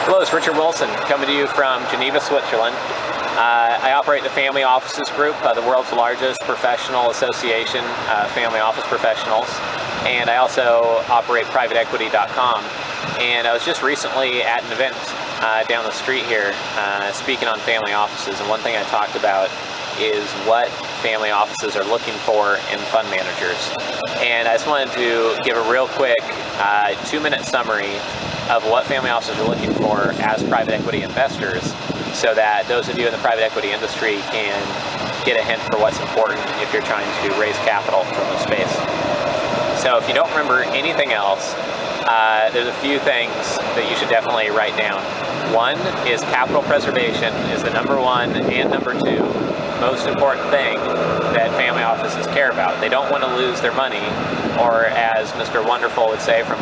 Hello, it's Richard Wilson coming to you from Geneva, Switzerland. I operate the Family Offices Group, the world's largest professional association, family office professionals. And I also operate privateequity.com. And I was just recently at an event down the street here speaking on family offices. And one thing I talked about is what family offices are looking for in fund managers. And I just wanted to give a real quick 2-minute summary of what family offices are looking for as private equity investors, so that those of you in the private equity industry can get a hint for what's important if you're trying to raise capital from the space. So if you don't remember anything else, there's a few things that you should definitely write down. One is capital preservation is the #1 and #2 most important thing that family offices care about. They don't want to lose their money, or as Mr. Wonderful would say from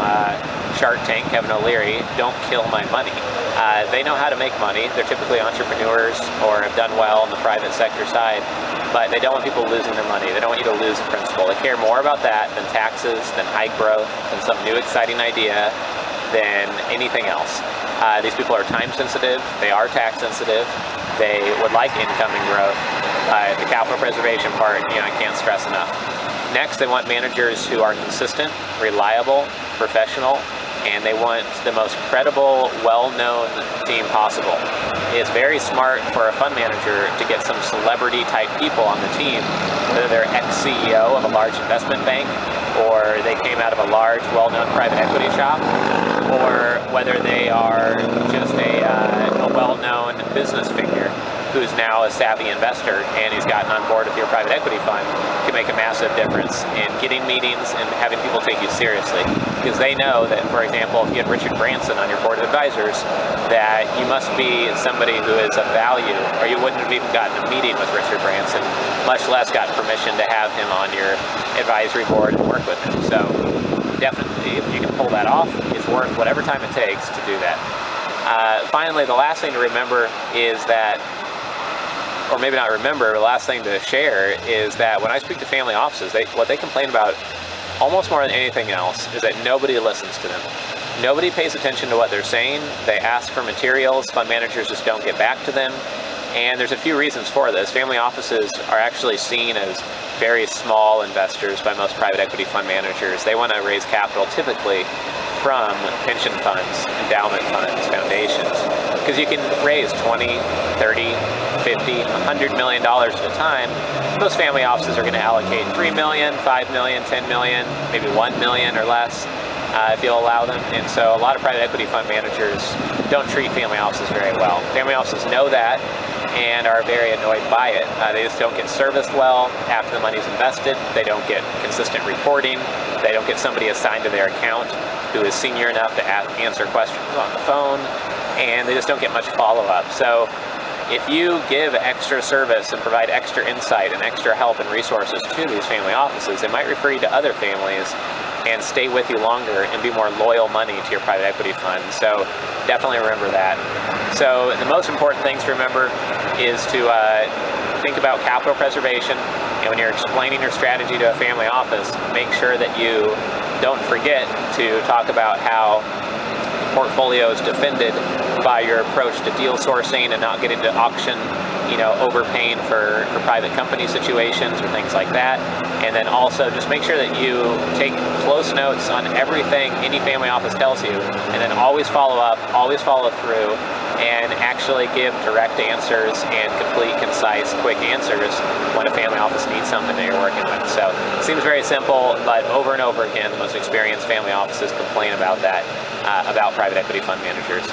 Shark Tank, Kevin O'Leary, don't kill my money. They know how to make money. They're typically entrepreneurs or have done well in the private sector side, but they don't want people losing their money. They don't want you to lose the principal. They care more about that than taxes, than high growth, than some new exciting idea, than anything else. These people are time sensitive, they are tax sensitive, they would like income and growth. The capital preservation part, I can't stress enough. Next, they want managers who are consistent, reliable, professional, and they want the most credible, well-known team possible. It's very smart for a fund manager to get some celebrity-type people on the team, whether they're ex-CEO of a large investment bank, or they came out of a large, well-known private equity shop, or whether they are just a well-known business figure who's now a savvy investor and he's gotten on board with your private equity fund, can make a massive difference in getting meetings and having people take you seriously. Because they know that, for example, if you had Richard Branson on your board of advisors, that you must be somebody who is of value, or you wouldn't have even gotten a meeting with Richard Branson, much less got permission to have him on your advisory board and work with him. So definitely, if you can pull that off, it's worth whatever time it takes to do that. Finally, the last thing to remember is that, or maybe not remember, the last thing to share is that when I speak to family offices, what they complain about almost more than anything else is that nobody listens to them. Nobody pays attention to what they're saying. They ask for materials, fund managers just don't get back to them. And there's a few reasons for this. Family offices are actually seen as very small investors by most private equity fund managers. They want to raise capital typically from pension funds, endowment funds, foundations, because you can raise 20, 30, 50, $100 million at a time. Most family offices are going to allocate $3 million, $5 million, $10 million, maybe $1 million or less if you'll allow them. And so a lot of private equity fund managers don't treat family offices very well. Family offices know that and are very annoyed by it. They just don't get serviced well after the money's invested. They don't get consistent reporting. They don't get somebody assigned to their account who is senior enough to answer questions on the phone, and they just don't get much follow-up. So if you give extra service and provide extra insight and extra help and resources to these family offices, they might refer you to other families and stay with you longer and be more loyal money to your private equity fund. So definitely remember that. So the most important things to remember is to think about capital preservation. And when you're explaining your strategy to a family office, make sure that you don't forget to talk about how the portfolio is defended by your approach to deal sourcing and not getting to auction, overpaying for private company situations or things like that. And then also just make sure that you take close notes on everything any family office tells you, and then always follow up, always follow through, and actually give direct answers and complete, concise, quick answers when a family office needs something that you're working with. So it seems very simple, but over and over again, the most experienced family offices complain about that, about private equity fund managers.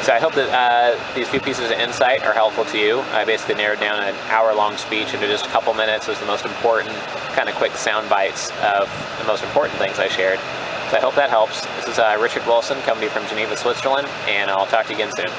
So I hope that these few pieces of insight are helpful to you. I basically narrowed down an hour-long speech into just a couple minutes as the most important, kind of quick sound bites of the most important things I shared. So I hope that helps. This is Richard Wilson coming to you from Geneva, Switzerland, and I'll talk to you again soon.